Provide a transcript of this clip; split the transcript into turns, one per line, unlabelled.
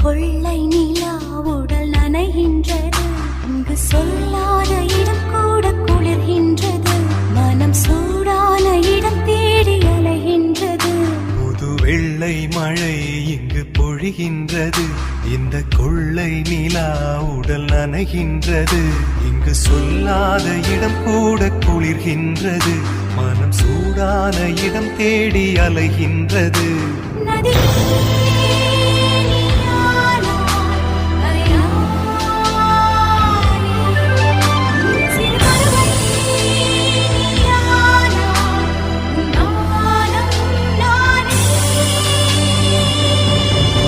கொள்ளை நிலா உடல் நனைகின்றது. இங்கு சொல்லாத இடம் கூட குளிர்கின்றது. மனம் சூடான இடம் தேடி அலைகின்றது.
புது வெள்ளை மழை இங்கு பொழிகின்றது. இந்த கொள்ளை நிலா உடல் நனைகின்றது. இங்கு சொல்லாத இடம் கூட குளிர்கின்றது. மனம் சூடான இடம் தேடி அலைகின்றது.
நதி